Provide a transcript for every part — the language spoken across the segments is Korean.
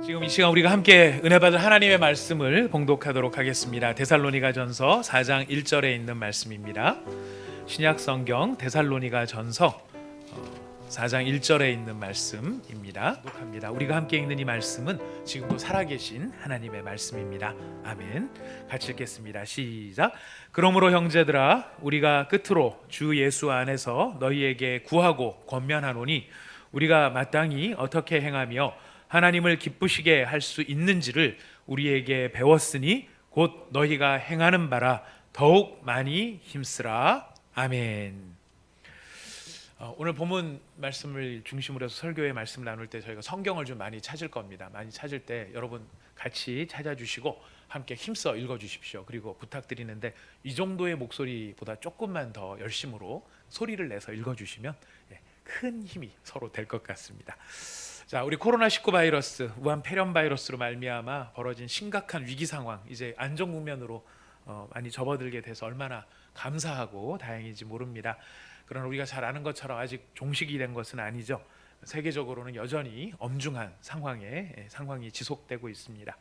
지금 이 시간 우리가 함께 은혜 받을 하나님의 말씀을 봉독하도록 하겠습니다. 데살로니가전서 4장 1절에 있는 말씀입니다. 신약 성경 데살로니가전서 4장 1절에 있는 말씀입니다. 봉독합니다. 우리가 함께 읽는 이 말씀은 지금도 살아계신 하나님의 말씀입니다. 아멘. 같이 읽겠습니다. 시작. 그러므로 형제들아 우리가 끝으로 주 예수 안에서 너희에게 구하고 권면하노니 우리가 마땅히 어떻게 행하며 하나님을 기쁘시게 할 수 있는지를 우리에게 배웠으니 곧 너희가 행하는 바라 더욱 많이 힘쓰라. 아멘. 오늘 본문 말씀을 중심으로 해서 설교의 말씀을 나눌 때 저희가 성경을 좀 많이 찾을 겁니다. 많이 찾을 때 여러분 같이 찾아주시고 함께 힘써 읽어주십시오. 그리고 부탁드리는데 이 정도의 목소리보다 조금만 더 열심으로 소리를 내서 읽어주시면 큰 힘이 서로 될 것 같습니다. 자, 우리 코로나19 바이러스, 우한 폐렴 바이러스로 말미암아 벌어진 심각한 위기 상황, 이제 안정 국면으로 많이 접어들게 돼서 얼마나 감사하고 다행인지 모릅니다. 그러나 우리가 잘 아는 것처럼 아직 종식이 된 것은 아니죠. 세계적으로는 여전히 엄중한 상황이 지속되고 있습니다.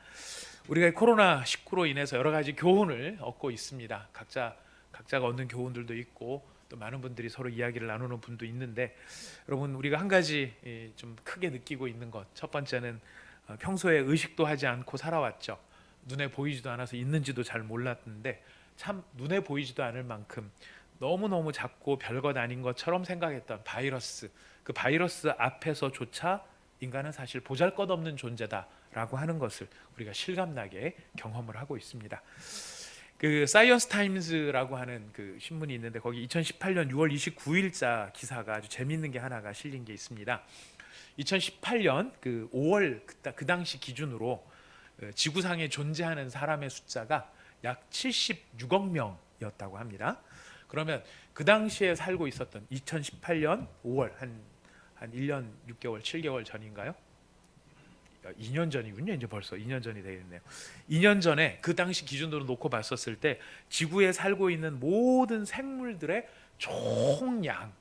우리가 코로나19로 인해서 여러 가지 교훈을 얻고 있습니다. 각자가 얻는 교훈들도 있고 또 많은 분들이 서로 이야기를 나누는 분도 있는데, 여러분 우리가 한 가지 좀 크게 느끼고 있는 것, 첫 번째는 평소에 의식도 하지 않고 살아왔죠. 눈에 보이지도 않아서 있는지도 잘 몰랐는데 참 눈에 보이지도 않을 만큼 너무너무 작고 별것 아닌 것처럼 생각했던 바이러스, 그 바이러스 앞에서조차 인간은 사실 보잘것없는 존재다라고 하는 것을 우리가 실감나게 경험을 하고 있습니다. 그 사이언스 타임즈라고 하는 그 신문이 있는데 거기 2018년 6월 29일자 기사가 아주 재미있는 게 하나가 실린 게 있습니다. 2018년 그 5월 그 당시 기준으로 지구상에 존재하는 사람의 숫자가 약 76억 명이었다고 합니다. 그러면 그 당시에 살고 있었던 2018년 5월 한 1년 6개월 7개월 전인가요? 2년 전이군요. 이제 벌써 2년 전이 되겠네요. 2년 전에 그 당시 기준으로 놓고 봤었을 때 지구에 살고 있는 모든 생물들의 총량,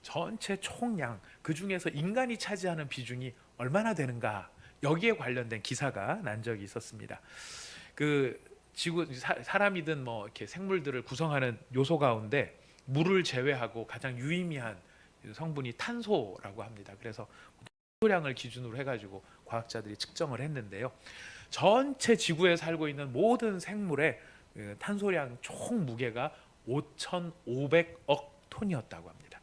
전체 총량, 그 중에서 인간이 차지하는 비중이 얼마나 되는가, 여기에 관련된 기사가 난 적이 있었습니다. 그 지구 사람이든 뭐 이렇게 생물들을 구성하는 요소 가운데 물을 제외하고 가장 유의미한 성분이 탄소라고 합니다. 그래서 탄소량을 기준으로 해가지고 과학자들이 측정을 했는데요. 전체 지구에 살고 있는 모든 생물의 탄소량 총 무게가 5,500억 톤이었다고 합니다.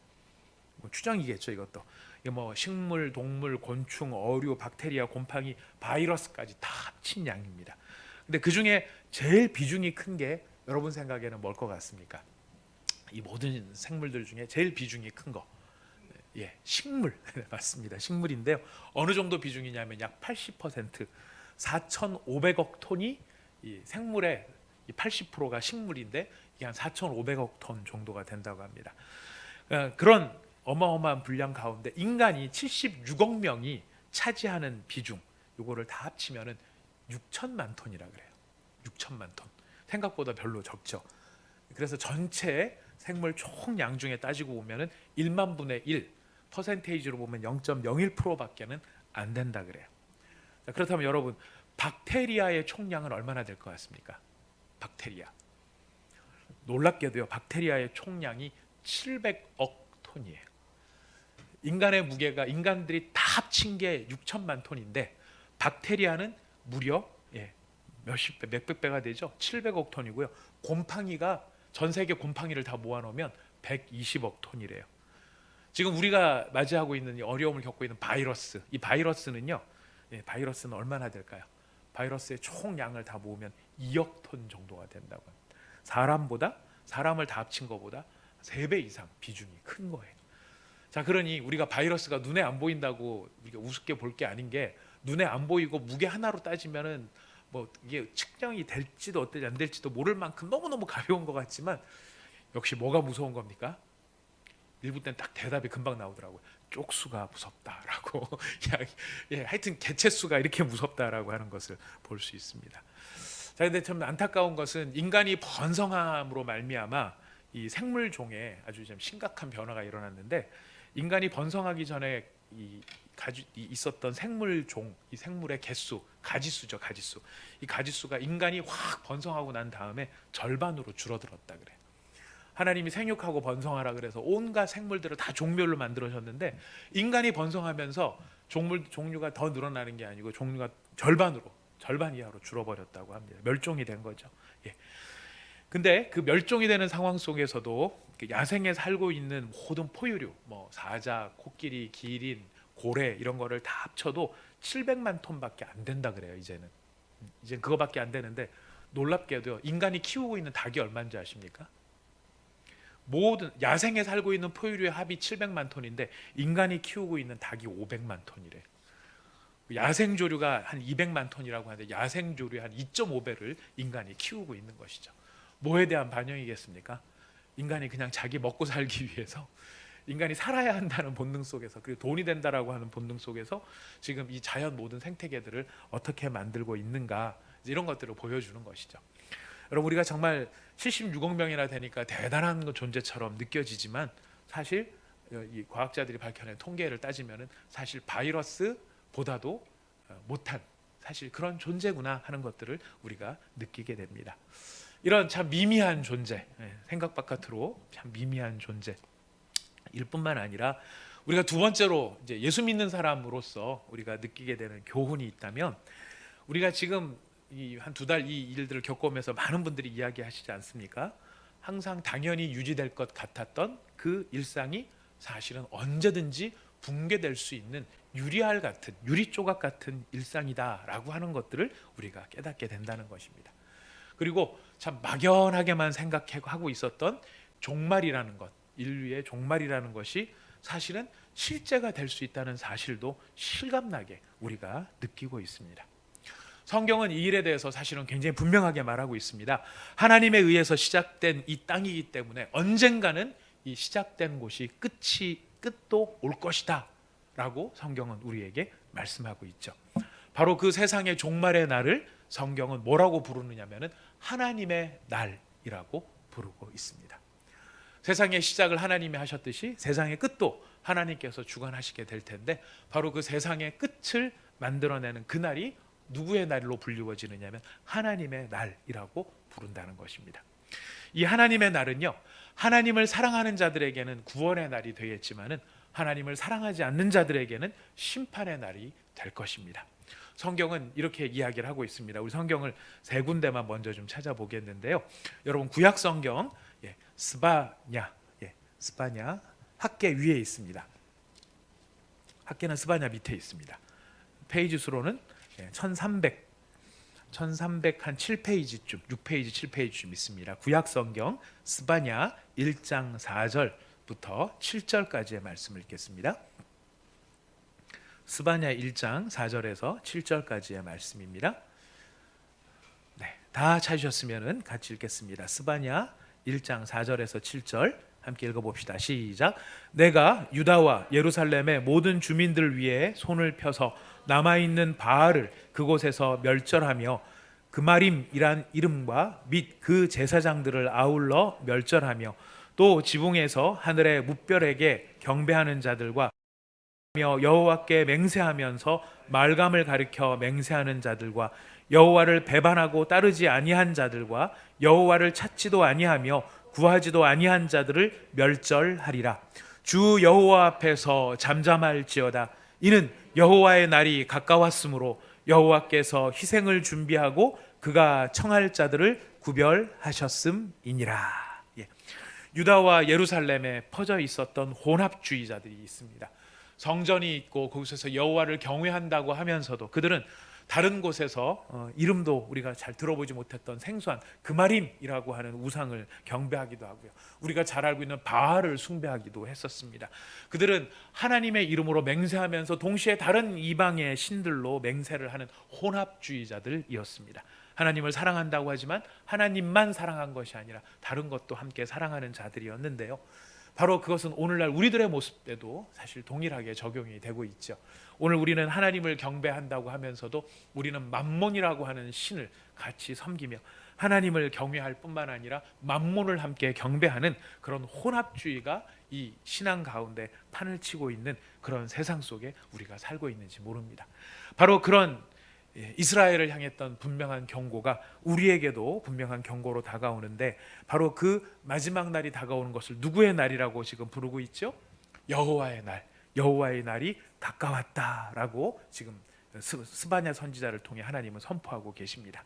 뭐 추정이겠죠, 이것도. 뭐 식물, 동물, 곤충, 어류, 박테리아, 곰팡이, 바이러스까지 다 합친 양입니다. 근데 그 중에 제일 비중이 큰 게 여러분 생각에는 뭘 것 같습니까? 이 모든 생물들 중에 제일 비중이 큰 거. 식물. 맞습니다. 식물인데요. 어느 정도 비중이냐면 약 80%, 4,500억 톤이 이 생물의 80%가 식물인데 이게 한 4,500억 톤 정도가 된다고 합니다. 그런 어마어마한 분량 가운데 인간이 76억 명이 차지하는 비중, 요거를 다 합치면은 6천만 톤이라 그래요. 6천만 톤. 생각보다 별로 적죠. 그래서 전체 생물 총량 중에 따지고 보면은 1만 분의 1, 퍼센테이지로 보면 0.01%밖에는 안 된다 그래요. 자, 그렇다면 여러분, 박테리아의 총량은 얼마나 될 것 같습니까? 박테리아. 놀랍게도요, 박테리아의 총량이 700억 톤이에요. 인간의 무게가, 인간들이 다 합친 게 6천만 톤인데 박테리아는 무려 몇십 배, 몇백 배가 되죠. 700억 톤이고요. 곰팡이가 전 세계 곰팡이를 다 모아놓으면 120억 톤이래요. 지금 우리가 맞이하고 있는 이 어려움을 겪고 있는 바이러스, 이 바이러스는요, 바이러스는 얼마나 될까요? 바이러스의 총량을 다 모으면 2억 톤 정도가 된다고 합니다. 사람을 다 합친 것보다 3배 이상 비중이 큰 거예요. 자, 그러니 우리가 바이러스가 눈에 안 보인다고 우리가 우습게 볼 게 아닌 게, 눈에 안 보이고 무게 하나로 따지면은 뭐 이게 측정이 될지도 어떨지 안 될지도 모를 만큼 너무너무 가벼운 것 같지만 역시 뭐가 무서운 겁니까? 일부 때는 딱 대답이 금방 나오더라고요. 쪽수가 무섭다라고. 하여튼 개체수가 이렇게 무섭다라고 하는 것을 볼 수 있습니다. 자, 근데 참 안타까운 것은 인간이 번성함으로 말미암아 이 생물종에 아주 좀 심각한 변화가 일어났는데, 인간이 번성하기 전에 이 있었던 생물종, 이 생물의 개수, 가지수죠, 가지수. 이 가지수가 인간이 확 번성하고 난 다음에 절반으로 줄어들었다 그래. 하나님이 생육하고 번성하라 그래서 온갖 생물들을 다 종별로 만들어졌는데 인간이 번성하면서 종류가 더 늘어나는 게 아니고 종류가 절반 이하로 줄어버렸다고 합니다. 멸종이 된 거죠. 예. 근데 그 멸종이 되는 상황 속에서도 야생에 살고 있는 모든 포유류, 뭐 사자, 코끼리, 기린, 고래 이런 거를 다 합쳐도 700만 톤밖에 안 된다 그래요. 이제 그거밖에 안 되는데 놀랍게도 인간이 키우고 있는 닭이 얼마인지 아십니까? 모든 야생에 살고 있는 포유류의 합이 700만 톤인데 인간이 키우고 있는 닭이 500만 톤이래. 야생 조류가 한 200만 톤이라고 하는데 야생 조류의 한 2.5배를 인간이 키우고 있는 것이죠. 뭐에 대한 반영이겠습니까? 인간이 그냥 자기 먹고 살기 위해서 인간이 살아야 한다는 본능 속에서, 그리고 돈이 된다라고 하는 본능 속에서 지금 이 자연 모든 생태계들을 어떻게 만들고 있는가, 이런 것들을 보여주는 것이죠. 여러분, 우리가 정말 76억 명이나 되니까 대단한 존재처럼 느껴지지만 사실 이 과학자들이 밝혀낸 통계를 따지면은 사실 바이러스보다도 못한 사실 그런 존재구나 하는 것들을 우리가 느끼게 됩니다. 이런 참 미미한 존재, 생각 바깥으로 참 미미한 존재 일 뿐만 아니라 우리가 두 번째로 이제 예수 믿는 사람으로서 우리가 느끼게 되는 교훈이 있다면, 우리가 지금 한 두 달 이 일들을 겪어오면서 많은 분들이 이야기하시지 않습니까? 항상 당연히 유지될 것 같았던 그 일상이 사실은 언제든지 붕괴될 수 있는 유리알 같은, 유리조각 같은 일상이다라고 하는 것들을 우리가 깨닫게 된다는 것입니다. 그리고 참 막연하게만 생각하고 있었던 종말이라는 것, 인류의 종말이라는 것이 사실은 실제가 될 수 있다는 사실도 실감나게 우리가 느끼고 있습니다. 성경은 이 일에 대해서 사실은 굉장히 분명하게 말하고 있습니다. 하나님에 의해서 시작된 이 땅이기 때문에 언젠가는 이 시작된 곳이 끝도 올 것이다 라고 성경은 우리에게 말씀하고 있죠. 바로 그 세상의 종말의 날을 성경은 뭐라고 부르느냐면은 하나님의 날이라고 부르고 있습니다. 세상의 시작을 하나님이 하셨듯이 세상의 끝도 하나님께서 주관하시게 될 텐데, 바로 그 세상의 끝을 만들어내는 그 날이 누구의 날로 불리워지느냐면 하나님의 날이라고 부른다는 것입니다. 이 하나님의 날은요, 하나님을 사랑하는 자들에게는 구원의 날이 되겠지만은 하나님을 사랑하지 않는 자들에게는 심판의 날이 될 것입니다. 성경은 이렇게 이야기를 하고 있습니다. 우리 성경을 세 군데만 먼저 좀 찾아보겠는데요. 여러분, 구약 성경 스바냐 학계 위에 있습니다. 학계는 스바냐 밑에 있습니다. 페이지 수로는 1300 한 7페이지쯤, 6페이지, 7페이지쯤 있습니다. 구약 성경 스바냐 1장 4절부터 7절까지의 말씀을 읽겠습니다. 스바냐 1장 4절에서 7절까지의 말씀입니다. 네, 다 찾으셨으면 같이 읽겠습니다. 스바냐 1장 4절에서 7절 함께 읽어봅시다. 시작. 내가 유다와 예루살렘의 모든 주민들 위에 손을 펴서 남아있는 바알을 그곳에서 멸절하며 그마림이란 이름과 및 그 제사장들을 아울러 멸절하며 또 지붕에서 하늘의 뭇별에게 경배하는 자들과 여호와께 맹세하면서 말감을 가리켜 맹세하는 자들과 여호와를 배반하고 따르지 아니한 자들과 여호와를 찾지도 아니하며 구하지도 아니한 자들을 멸절하리라. 주 여호와 앞에서 잠잠할지어다. 이는 여호와의 날이 가까웠으므로 여호와께서 희생을 준비하고 그가 청할 자들을 구별하셨음이니라. 유다와 예루살렘에 퍼져 있었던 혼합주의자들이 있습니다. 성전이 있고 그곳에서 여호와를 경외한다고 하면서도 그들은 다른 곳에서 이름도 우리가 잘 들어보지 못했던 생소한 그마림이라고 하는 우상을 경배하기도 하고요, 우리가 잘 알고 있는 바알을 숭배하기도 했었습니다. 그들은 하나님의 이름으로 맹세하면서 동시에 다른 이방의 신들로 맹세를 하는 혼합주의자들이었습니다. 하나님을 사랑한다고 하지만 하나님만 사랑한 것이 아니라 다른 것도 함께 사랑하는 자들이었는데요, 바로 그것은 오늘날 우리들의 모습에도 사실 동일하게 적용이 되고 있죠. 오늘 우리는 하나님을 경배한다고 하면서도 우리는 맘몬이라고 하는 신을 같이 섬기며 하나님을 경외할 뿐만 아니라 맘몬을 함께 경배하는 그런 혼합주의가 이 신앙 가운데 판을 치고 있는 그런 세상 속에 우리가 살고 있는지 모릅니다. 바로 그런 이스라엘을 향했던 분명한 경고가 우리에게도 분명한 경고로 다가오는데, 바로 그 마지막 날이 다가오는 것을 누구의 날이라고 지금 부르고 있죠? 여호와의 날, 여호와의 날이 가까웠다라고 지금 스바냐 선지자를 통해 하나님은 선포하고 계십니다.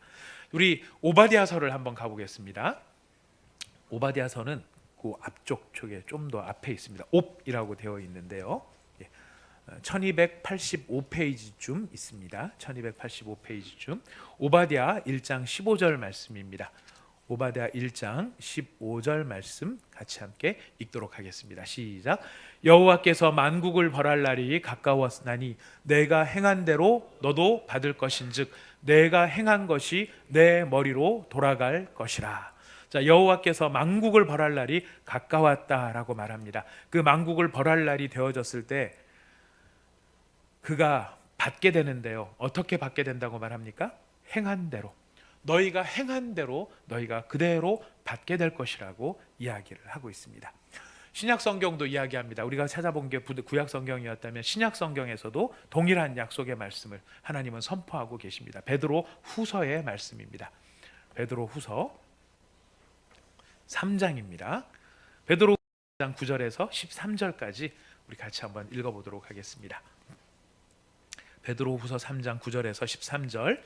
우리 오바댜서를 한번 가보겠습니다. 오바댜서는 그 앞쪽 쪽에 좀 더 앞에 있습니다. 옵이라고 되어 있는데요. 1285페이지쯤 있습니다. 1285페이지쯤 오바댜 1장 15절 말씀입니다. 오바댜 1장 15절 말씀 같이 함께 읽도록 하겠습니다. 시작. 여호와께서 만국을 벌할 날이 가까웠나니 내가 행한 대로 너도 받을 것인즉 내가 행한 것이 내 머리로 돌아갈 것이라. 자, 여호와께서 만국을 벌할 날이 가까웠다라고 말합니다. 그 만국을 벌할 날이 되어졌을 때 그가 받게 되는데요. 어떻게 받게 된다고 말합니까? 행한 대로. 너희가 행한 대로 너희가 그대로 받게 될 것이라고 이야기를 하고 있습니다. 신약 성경도 이야기합니다. 우리가 찾아본 게 구약 성경이었다면 신약 성경에서도 동일한 약속의 말씀을 하나님은 선포하고 계십니다. 베드로 후서의 말씀입니다. 베드로 후서 3장입니다. 베드로 3장 9절에서 13절까지 우리 같이 한번 읽어보도록 하겠습니다. 베드로 후서 3장 9절에서 13절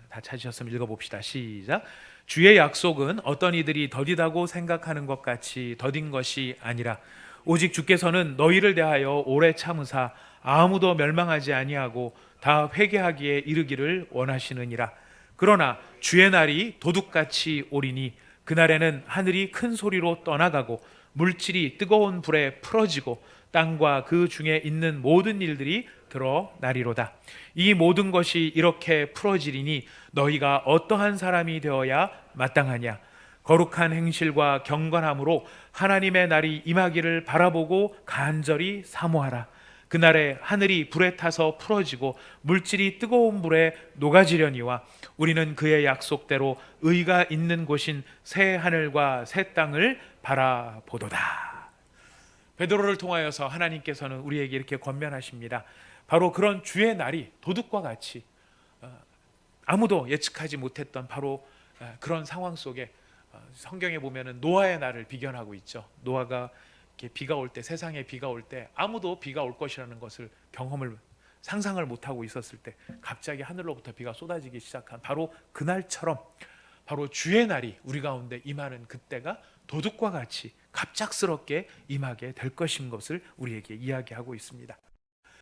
다 찾으셨으면 읽어봅시다. 시작. 주의 약속은 어떤 이들이 더디다고 생각하는 것 같이 더딘 것이 아니라 오직 주께서는 너희를 대하여 오래 참으사 아무도 멸망하지 아니하고 다 회개하기에 이르기를 원하시느니라. 그러나 주의 날이 도둑같이 오리니 그날에는 하늘이 큰 소리로 떠나가고 물질이 뜨거운 불에 풀어지고 땅과 그 중에 있는 모든 일들이 드러나리로다. 이 모든 것이 이렇게 풀어지리니 너희가 어떠한 사람이 되어야 마땅하냐? 거룩한 행실과 경건함으로 하나님의 날이 임하기를 바라보고 간절히 사모하라. 그날에 하늘이 불에 타서 풀어지고 물질이 뜨거운 불에 녹아지려니와 우리는 그의 약속대로 의가 있는 곳인 새 하늘과 새 땅을 바라보도다. 베드로를 통하여서 하나님께서는 우리에게 이렇게 권면하십니다. 바로 그런 주의 날이 도둑과 같이 아무도 예측하지 못했던 바로 그런 상황 속에 성경에 보면은 노아의 날을 비견하고 있죠. 노아가 이렇게 비가 올 때, 세상에 비가 올 때 아무도 비가 올 것이라는 것을 경험을 상상을 못하고 있었을 때 갑자기 하늘로부터 비가 쏟아지기 시작한 바로 그날처럼 바로 주의 날이 우리 가운데 임하는 그때가 도둑과 같이 갑작스럽게 임하게 될 것인 것을 우리에게 이야기하고 있습니다.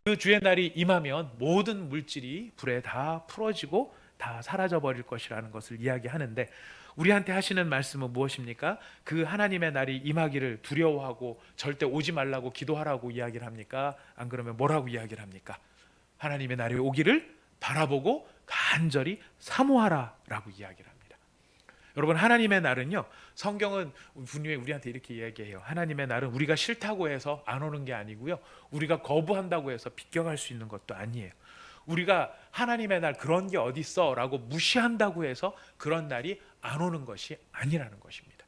그 주의 날이 임하면 모든 물질이 불에 다 풀어지고 다 사라져 버릴 것이라는 것을 이야기하는데, 우리한테 하시는 말씀은 무엇입니까? 그 하나님의 날이 임하기를 두려워하고 절대 오지 말라고 기도하라고 이야기를 합니까? 안 그러면 뭐라고 이야기를 합니까? 하나님의 날이 오기를 바라보고 간절히 사모하라라고 이야기를 합니다. 여러분, 하나님의 날은요, 성경은 분명히 우리한테 이렇게 이야기해요. 하나님의 날은 우리가 싫다고 해서 안 오는 게 아니고요, 우리가 거부한다고 해서 비껴갈 수 있는 것도 아니에요. 우리가 하나님의 날 그런 게 어디 있어 라고 무시한다고 해서 그런 날이 안 오는 것이 아니라는 것입니다.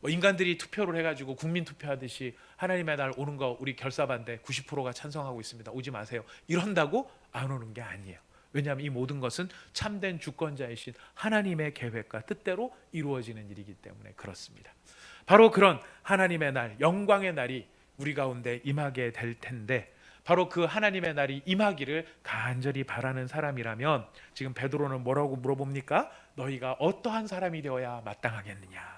인간들이 투표를 해가지고 국민 투표하듯이 하나님의 날 오는 거 우리 결사반대 90%가 찬성하고 있습니다. 오지 마세요. 이런다고 안 오는 게 아니에요. 왜냐하면 이 모든 것은 참된 주권자이신 하나님의 계획과 뜻대로 이루어지는 일이기 때문에 그렇습니다. 바로 그런 하나님의 날, 영광의 날이 우리 가운데 임하게 될 텐데, 바로 그 하나님의 날이 임하기를 간절히 바라는 사람이라면 지금 베드로는 뭐라고 물어봅니까? 너희가 어떠한 사람이 되어야 마땅하겠느냐?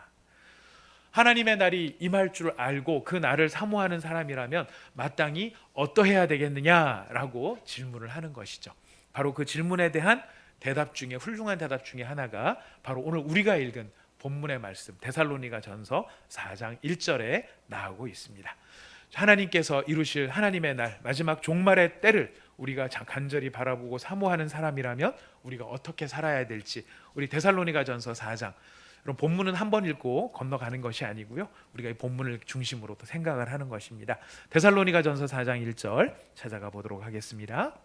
하나님의 날이 임할 줄 알고 그 날을 사모하는 사람이라면 마땅히 어떠해야 되겠느냐라고 질문을 하는 것이죠. 바로 그 질문에 대한 대답 중에 훌륭한 대답 중에 하나가 바로 오늘 우리가 읽은 본문의 말씀 데살로니가 전서 4장 1절에 나오고 있습니다. 하나님께서 이루실 하나님의 날, 마지막 종말의 때를 우리가 간절히 바라보고 사모하는 사람이라면 우리가 어떻게 살아야 될지, 우리 데살로니가 전서 4장 그럼 본문은 한 번 읽고 건너가는 것이 아니고요. 우리가 이 본문을 중심으로 또 생각을 하는 것입니다. 데살로니가전서 4장 1절 찾아가 보도록 하겠습니다.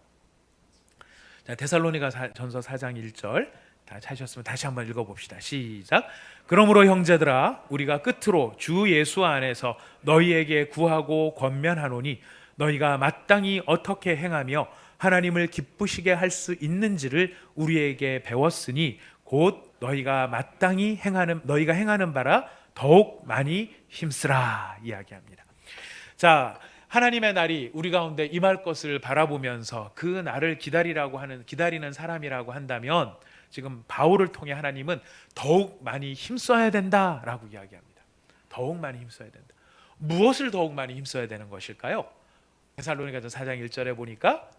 자, 데살로니가전서 4장 1절 다 찾으셨으면 다시 한번 읽어봅시다. 시작. 그러므로 형제들아 우리가 끝으로 주 예수 안에서 너희에게 구하고 권면하노니 너희가 마땅히 어떻게 행하며 하나님을 기쁘시게 할 수 있는지를 우리에게 배웠으니 곧 너희가 행하는 바라 더욱 많이 힘쓰라 이야기합니다. 자, 하나님의 날이 우리 가운데 임할 것을 바라보면서 그 날을 기다리는 사람이라고 한다면 지금 바울을 통해 하나님은 더욱 많이 힘써야 된다라고 이야기합니다. 더욱 많이 힘써야 된다. 무엇을 더욱 많이 힘써야 되는 것일까요? 데살로니가전서 4장 1절에 보니까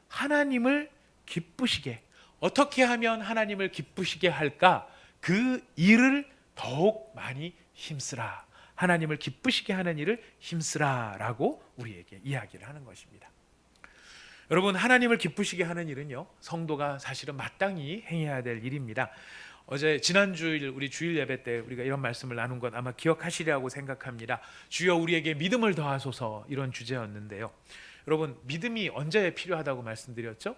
하나님을 기쁘시게, 어떻게 하면 하나님을 기쁘시게 할까? 그 일을 더욱 많이 힘쓰라. 하나님을 기쁘시게 하는 일을 힘쓰라라고 우리에게 이야기를 하는 것입니다. 여러분, 하나님을 기쁘시게 하는 일은요, 성도가 사실은 마땅히 행해야 될 일입니다. 지난 주일 우리 주일 예배 때 우리가 이런 말씀을 나눈 것 아마 기억하시리라고 생각합니다. 주여 우리에게 믿음을 더하소서, 이런 주제였는데요. 여러분, 믿음이 언제 필요하다고 말씀드렸죠?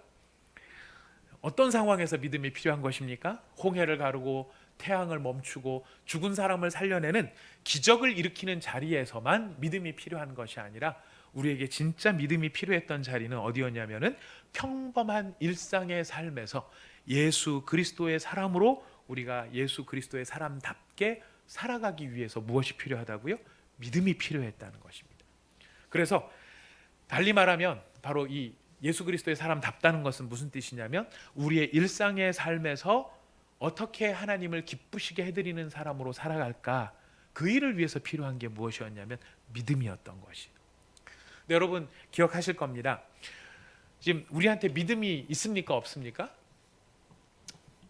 어떤 상황에서 믿음이 필요한 것입니까? 홍해를 가르고 태양을 멈추고 죽은 사람을 살려내는 기적을 일으키는 자리에서만 믿음이 필요한 것이 아니라 우리에게 진짜 믿음이 필요했던 자리는 어디였냐면은 평범한 일상의 삶에서 예수 그리스도의 사람으로 우리가 예수 그리스도의 사람답게 살아가기 위해서 무엇이 필요하다고요? 믿음이 필요했다는 것입니다. 그래서 달리 말하면 바로 이 예수 그리스도의 사람답다는 것은 무슨 뜻이냐면 우리의 일상의 삶에서 어떻게 하나님을 기쁘시게 해드리는 사람으로 살아갈까, 그 일을 위해서 필요한 게 무엇이었냐면 믿음이었던 것이에요. 근데 여러분 기억하실 겁니다. 지금 우리한테 믿음이 있습니까 없습니까?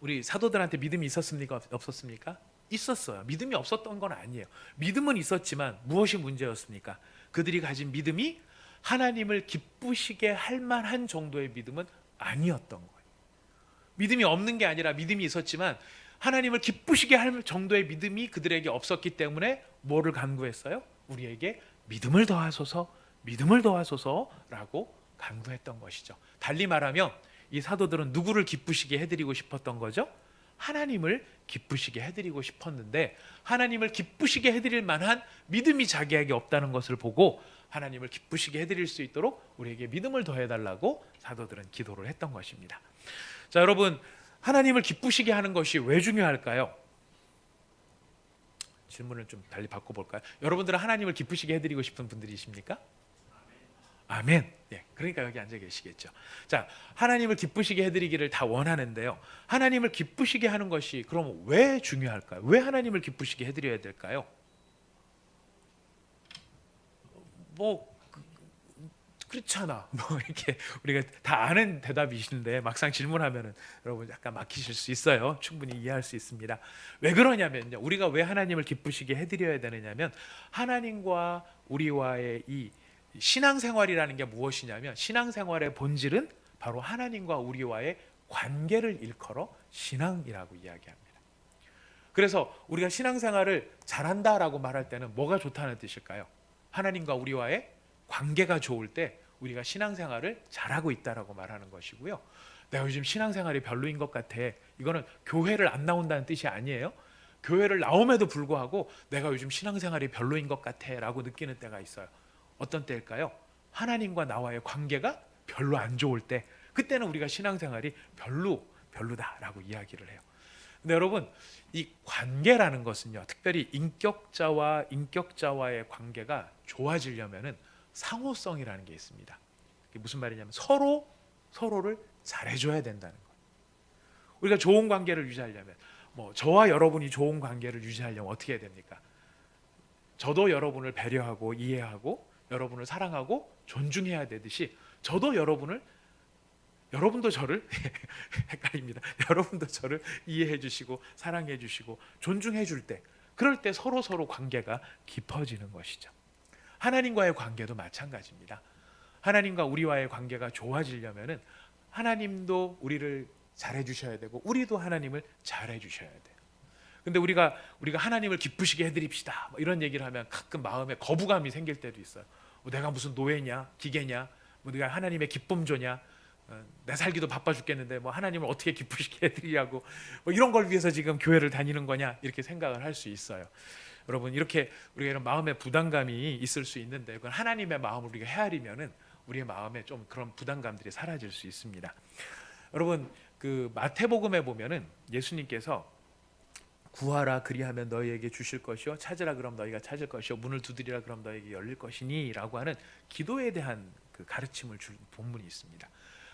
우리 사도들한테 믿음이 있었습니까 없었습니까? 있었어요. 믿음이 없었던 건 아니에요. 믿음은 있었지만 무엇이 문제였습니까? 그들이 가진 믿음이 하나님을 기쁘시게 할 만한 정도의 믿음은 아니었던 거예요. 믿음이 없는 게 아니라 믿음이 있었지만 하나님을 기쁘시게 할 정도의 믿음이 그들에게 없었기 때문에 뭐를 간구했어요? 우리에게 믿음을 더하소서, 믿음을 더하소서라고 간구했던 것이죠. 달리 말하면 이 사도들은 누구를 기쁘시게 해드리고 싶었던 거죠? 하나님을 기쁘시게 해드리고 싶었는데 하나님을 기쁘시게 해드릴 만한 믿음이 자기에게 없다는 것을 보고 하나님을 기쁘시게 해드릴 수 있도록 우리에게 믿음을 더해달라고 사도들은 기도를 했던 것입니다. 자, 여러분, 하나님을 기쁘시게 하는 것이 왜 중요할까요? 질문을 좀 달리 바꿔볼까요? 여러분들은 하나님을 기쁘시게 해드리고 싶은 분들이십니까? 아멘. 네, 그러니까 여기 앉아 계시겠죠. 자, 하나님을 기쁘시게 해드리기를 다 원하는데요. 하나님을 기쁘시게 하는 것이 그럼 왜 중요할까요? 왜 하나님을 기쁘시게 해드려야 될까요? 그렇잖아. 이렇게 우리가 다 아는 대답이신데 막상 질문하면은 여러분 약간 막히실 수 있어요. 충분히 이해할 수 있습니다. 왜 그러냐면요. 우리가 왜 하나님을 기쁘시게 해드려야 되느냐면 하나님과 우리와의 이 신앙생활이라는 게 무엇이냐면 신앙생활의 본질은 바로 하나님과 우리와의 관계를 일컬어 신앙이라고 이야기합니다. 그래서 우리가 신앙생활을 잘한다라고 말할 때는 뭐가 좋다는 뜻일까요? 하나님과 우리와의 관계가 좋을 때 우리가 신앙생활을 잘하고 있다라고 말하는 것이고요. 내가 요즘 신앙생활이 별로인 것 같아. 이거는 교회를 안 나온다는 뜻이 아니에요. 교회를 나옴에도 불구하고 내가 요즘 신앙생활이 별로인 것 같아 라고 느끼는 때가 있어요. 어떤 때일까요? 하나님과 나와의 관계가 별로 안 좋을 때, 그때는 우리가 신앙생활이 별로다라고 이야기를 해요. 근데 여러분, 이 관계라는 것은요, 특별히 인격자와의 관계가 좋아지려면은 상호성이라는 게 있습니다. 그게 무슨 말이냐면 서로를 잘해줘야 된다는 거예요. 우리가 좋은 관계를 유지하려면 저와 여러분이 좋은 관계를 유지하려면 어떻게 해야 됩니까? 저도 여러분을 배려하고 이해하고 여러분을 사랑하고 존중해야 되듯이 저도 여러분도 저를 헷갈립니다. 여러분도 저를 이해해 주시고 사랑해 주시고 존중해 줄 때, 그럴 때 서로 관계가 깊어지는 것이죠. 하나님과의 관계도 마찬가지입니다. 하나님과 우리와의 관계가 좋아지려면은 하나님도 우리를 잘해 주셔야 되고 우리도 하나님을 잘해 주셔야 돼요. 근데 우리가 하나님을 기쁘시게 해드립시다 뭐 이런 얘기를 하면 가끔 마음에 거부감이 생길 때도 있어요. 내가 무슨 노예냐, 기계냐, 뭐 내가 하나님의 기쁨조냐, 내 살기도 바빠 죽겠는데 뭐 하나님을 어떻게 기쁘시게 해드리냐고 뭐 이런 걸 위해서 지금 교회를 다니는 거냐 이렇게 생각을 할 수 있어요. 여러분, 이렇게 우리가 이런 마음의 부담감이 있을 수 있는데 그건 하나님의 마음을 우리가 헤아리면은 우리의 마음에 좀 그런 부담감들이 사라질 수 있습니다. 여러분, 그 마태복음에 보면은 예수님께서 구하라 그리하면 너희에게 주실 것이요 찾으라 그럼 너희가 찾을 것이요 문을 두드리라 그럼 너희에게 열릴 것이니라고 하는 기도에 대한 그 가르침을 준 본문이 있습니다.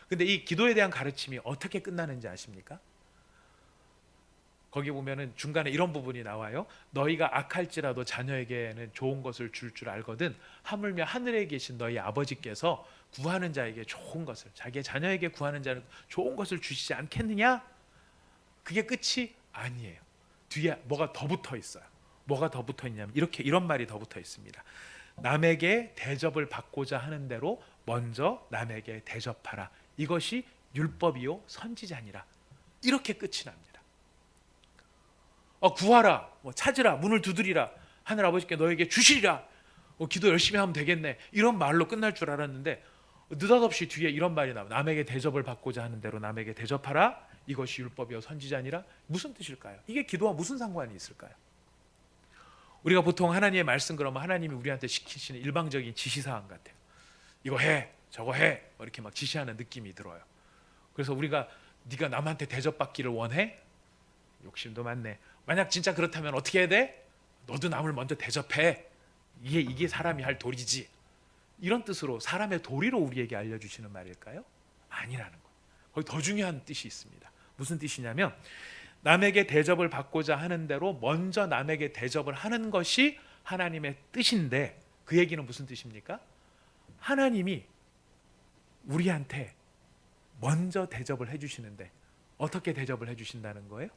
근데 이 기도에 대한 가르침이 어떻게 끝나는지 아십니까? 거기 보면은 중간에 이런 부분이 나와요. 너희가 악할지라도 자녀에게는 좋은 것을 줄 알거든 하물며 하늘에 계신 너희 아버지께서 구하는 자에게 좋은 것을, 자기의 자녀에게 구하는 자는 좋은 것을 주시지 않겠느냐? 그게 끝이 아니에요. 뒤에 뭐가 더 붙어 있어요. 뭐가 더 붙어 있냐면 이런 말이 더 붙어 있습니다. 남에게 대접을 받고자 하는 대로 먼저 남에게 대접하라. 이것이 율법이요 선지자니라. 이렇게 끝이 납니다. 구하라, 뭐 찾으라, 문을 두드리라, 하늘 아버지께 너에게 주시리라, 기도 열심히 하면 되겠네, 이런 말로 끝날 줄 알았는데 느닷없이 뒤에 이런 말이 나와요. 남에게 대접을 받고자 하는 대로 남에게 대접하라. 이것이 율법이요 선지자니라. 무슨 뜻일까요? 이게 기도와 무슨 상관이 있을까요? 우리가 보통 하나님의 말씀 그러면 하나님이 우리한테 시키시는 일방적인 지시사항 같아요. 이거 해, 저거 해, 이렇게 막 지시하는 느낌이 들어요. 그래서 우리가 네가 남한테 대접받기를 원해? 욕심도 많네. 만약 진짜 그렇다면 어떻게 해야 돼? 너도 남을 먼저 대접해. 이게 사람이 할 도리지. 이런 뜻으로 사람의 도리로 우리에게 알려주시는 말일까요? 아니라는 거예요. 거기 더 중요한 뜻이 있습니다. 무슨 뜻이냐면 남에게 대접을 받고자 하는 대로 먼저 남에게 대접을 하는 것이 하나님의 뜻인데 그 얘기는 무슨 뜻입니까? 하나님이 우리한테 먼저 대접을 해주시는데 어떻게 대접을 해주신다는 거예요?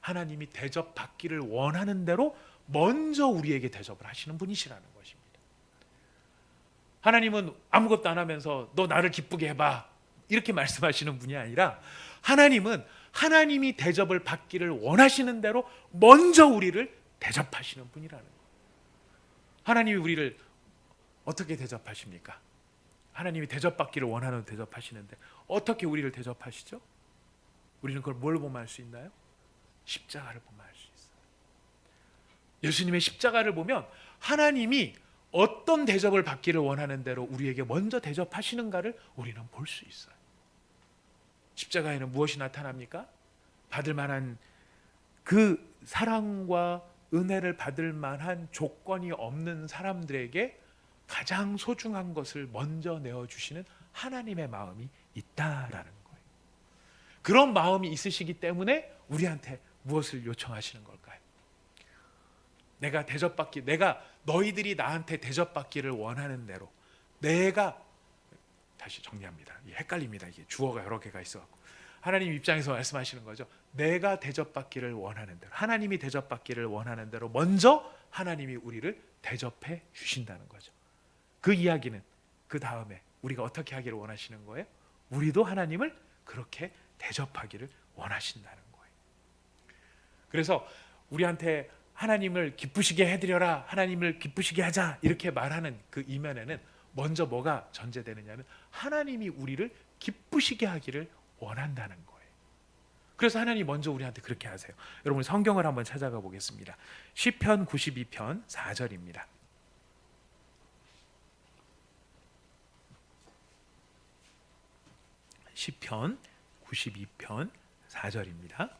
하나님이 대접받기를 원하는 대로 먼저 우리에게 대접을 하시는 분이시라는 것입니다. 하나님은 아무것도 안 하면서 너 나를 기쁘게 해봐 이렇게 말씀하시는 분이 아니라 하나님은 하나님이 대접을 받기를 원하시는 대로 먼저 우리를 대접하시는 분이라는 거예요. 하나님이 우리를 어떻게 대접하십니까? 하나님이 대접받기를 원하는 대접하시는데 어떻게 우리를 대접하시죠? 우리는 그걸 뭘 보면 알 수 있나요? 십자가를 보면 알 수 있어요. 예수님의 십자가를 보면 하나님이 어떤 대접을 받기를 원하는 대로 우리에게 먼저 대접하시는가를 우리는 볼 수 있어요. 십자가에는 무엇이 나타납니까? 받을 만한 그 사랑과 은혜를 받을 만한 조건이 없는 사람들에게 가장 소중한 것을 먼저 내어주시는 하나님의 마음이 있다라는 거예요. 그런 마음이 있으시기 때문에 우리한테 무엇을 요청하시는 걸까요? 내가 너희들이 나한테 대접받기를 원하는 대로 다시 정리합니다. 헷갈립니다. 이게 주어가 여러 개가 있어갖고 하나님 입장에서 말씀하시는 거죠. 내가 대접받기를 원하는 대로, 하나님이 대접받기를 원하는 대로 먼저 하나님이 우리를 대접해 주신다는 거죠. 그 이야기는 그 다음에 우리가 어떻게 하기를 원하시는 거예요? 우리도 하나님을 그렇게 대접하기를 원하신다는 거예요. 그래서 우리한테 하나님을 기쁘시게 해드려라, 하나님을 기쁘시게 하자 이렇게 말하는 그 이면에는 먼저 뭐가 전제되느냐면 하나님이 우리를 기쁘시게 하기를 원한다는 거예요. 그래서 하나님이 먼저 우리한테 그렇게 하세요. 여러분 성경을 한번 찾아가 보겠습니다. 시편 92편 4절입니다. 시편 92편 4절입니다.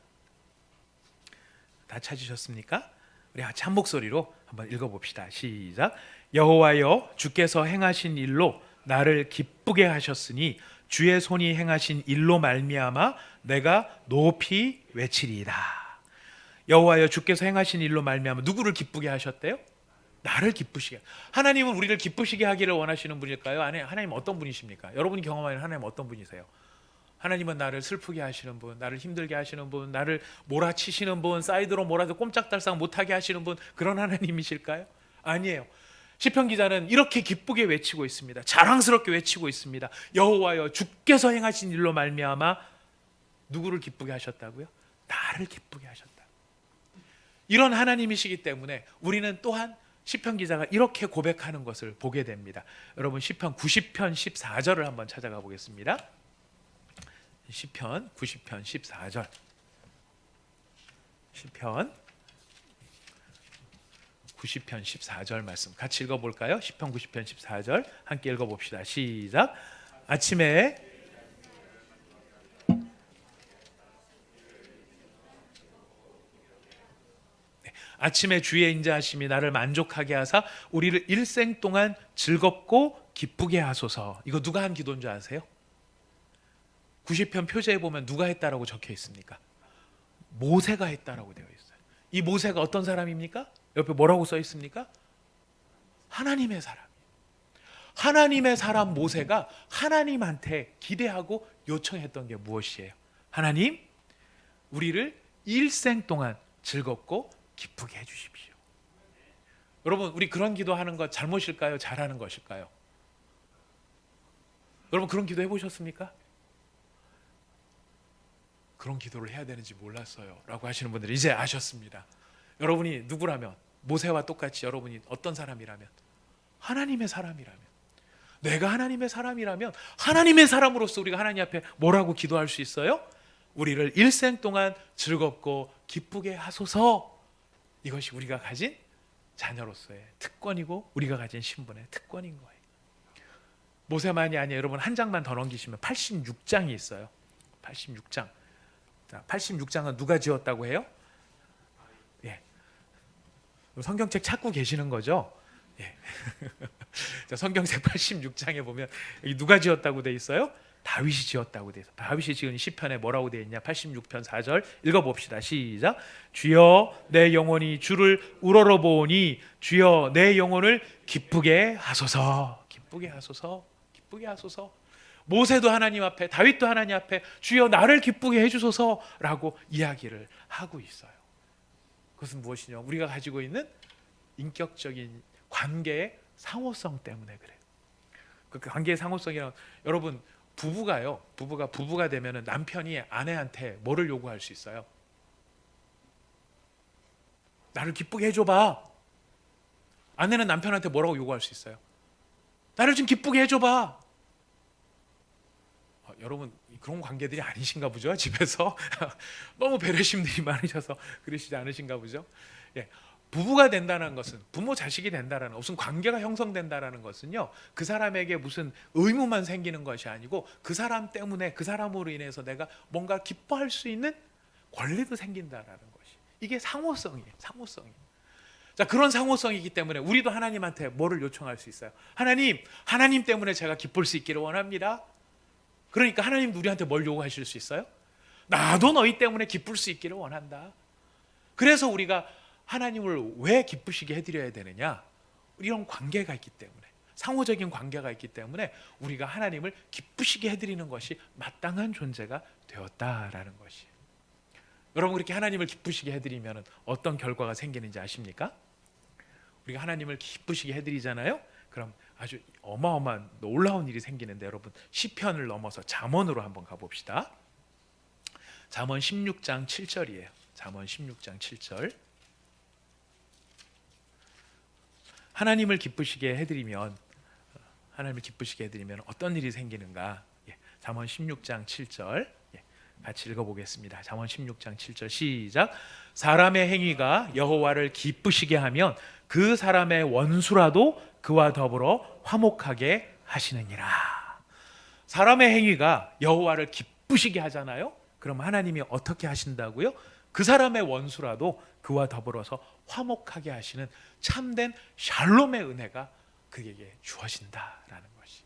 다 찾으셨습니까? 우리 같이 한 목소리로 한번 읽어봅시다. 시작. 여호와여 주께서 행하신 일로 나를 기쁘게 하셨으니 주의 손이 행하신 일로 말미암아 내가 높이 외치리이다. 여호와여 주께서 행하신 일로 말미암아 누구를 기쁘게 하셨대요? 나를 기쁘시게. 하나님은 우리를 기쁘시게 하기를 원하시는 분일까요? 아니, 하나님 어떤 분이십니까? 여러분이 경험하는 하나님 어떤 분이세요? 하나님은 나를 슬프게 하시는 분, 나를 힘들게 하시는 분, 나를 몰아치시는 분, 사이드로 몰아서 꼼짝달싹 못하게 하시는 분, 그런 하나님이실까요? 아니에요. 시편 기자는 이렇게 기쁘게 외치고 있습니다. 자랑스럽게 외치고 있습니다. 여호와여 주께서 행하신 일로 말미암아 누구를 기쁘게 하셨다고요? 나를 기쁘게 하셨다. 이런 하나님이시기 때문에 우리는 또한 시편 기자가 이렇게 고백하는 것을 보게 됩니다. 여러분 시편 90편 14절을 한번 찾아가 보겠습니다. 시편 90편 14절. 시편 90편 14절 말씀 같이 읽어볼까요? 시편 90편 14절 함께 읽어봅시다. 시작. 아침에 주의 인자하심이 나를 만족하게 하사 우리를 일생 동안 즐겁고 기쁘게 하소서. 이거 누가 한 기도인 줄 아세요? 90편 표제에 보면 누가 했다라고 적혀 있습니까? 모세가 했다라고 되어 있어요. 이 모세가 어떤 사람입니까? 옆에 뭐라고 써 있습니까? 하나님의 사람. 하나님의 사람 모세가 하나님한테 기대하고 요청했던 게 무엇이에요? 하나님, 우리를 일생 동안 즐겁고 기쁘게 해주십시오. 여러분, 우리 그런 기도하는 것 잘못일까요? 잘하는 것일까요? 여러분 그런 기도 해보셨습니까? 그런 기도를 해야 되는지 몰랐어요 라고 하시는 분들이 이제 아셨습니다. 여러분이 누구라면, 모세와 똑같이 여러분이 어떤 사람이라면, 하나님의 사람이라면, 내가 하나님의 사람이라면 하나님의 사람으로서 우리가 하나님 앞에 뭐라고 기도할 수 있어요? 우리를 일생 동안 즐겁고 기쁘게 하소서. 이것이 우리가 가진 자녀로서의 특권이고 우리가 가진 신분의 특권인 거예요. 모세만이 아니에요. 여러분 한 장만 더 넘기시면 86장이 있어요. 86장. 자, 86장은 누가 지었다고 해요? 예. 성경책 찾고 계시는 거죠? 예. 자, 성경책 86장에 보면 누가 지었다고 돼 있어요? 다윗이 지었다고 돼 있어요. 다윗이 지은 시편에 뭐라고 돼 있냐? 86편 4절 읽어봅시다. 시작. 주여 내 영혼이 주를 우러러보니 주여 내 영혼을 기쁘게 하소서. 기쁘게 하소서. 기쁘게 하소서. 모세도 하나님 앞에, 다윗도 하나님 앞에 주여 나를 기쁘게 해주소서라고 이야기를 하고 있어요. 그것은 무엇이냐? 우리가 가지고 있는 인격적인 관계의 상호성 때문에 그래요. 그 관계의 상호성이란, 여러분 부부가 되면은 남편이 아내한테 뭐를 요구할 수 있어요? 나를 기쁘게 해줘봐. 아내는 남편한테 뭐라고 요구할 수 있어요? 나를 좀 기쁘게 해줘봐. 여러분 그런 관계들이 아니신가 보죠? 집에서 너무 배려심들이 많으셔서 그러시지 않으신가 보죠? 예. 부부가 된다는 것은, 부모 자식이 된다는, 무슨 관계가 형성된다는 것은요, 그 사람에게 무슨 의무만 생기는 것이 아니고 그 사람 때문에, 그 사람으로 인해서 내가 뭔가 기뻐할 수 있는 권리도 생긴다는 것이, 이게 상호성이에요. 상호성이. 자, 그런 상호성이기 때문에 우리도 하나님한테 뭐를 요청할 수 있어요? 하나님 때문에 제가 기쁠 수 있기를 원합니다. 그러니까 하나님도 우리한테 뭘 요구하실 수 있어요? 나도 너희 때문에 기쁠 수 있기를 원한다. 그래서 우리가 하나님을 왜 기쁘시게 해드려야 되느냐? 이런 관계가 있기 때문에, 상호적인 관계가 있기 때문에 우리가 하나님을 기쁘시게 해드리는 것이 마땅한 존재가 되었다라는 것이에요. 여러분 그렇게 하나님을 기쁘시게 해드리면 어떤 결과가 생기는지 아십니까? 우리가 하나님을 기쁘시게 해드리잖아요. 그럼 아주 어마어마한 놀라운 일이 생기는데, 여러분 시편을 넘어서 잠언으로 한번 가봅시다. 잠언 16장 7절이에요. 잠언 16장 7절. 하나님을 기쁘시게 해드리면 어떤 일이 생기는가? 잠언 16장 7절 같이 읽어보겠습니다. 잠언 16장 7절 시작. 사람의 행위가 여호와를 기쁘시게 하면 그 사람의 원수라도 그와 더불어 화목하게 하시느니라. 사람의 행위가 여호와를 기쁘시게 하잖아요. 그럼 하나님이 어떻게 하신다고요? 그 사람의 원수라도 그와 더불어서 화목하게 하시는 참된 샬롬의 은혜가 그에게 주어진다라는 것이.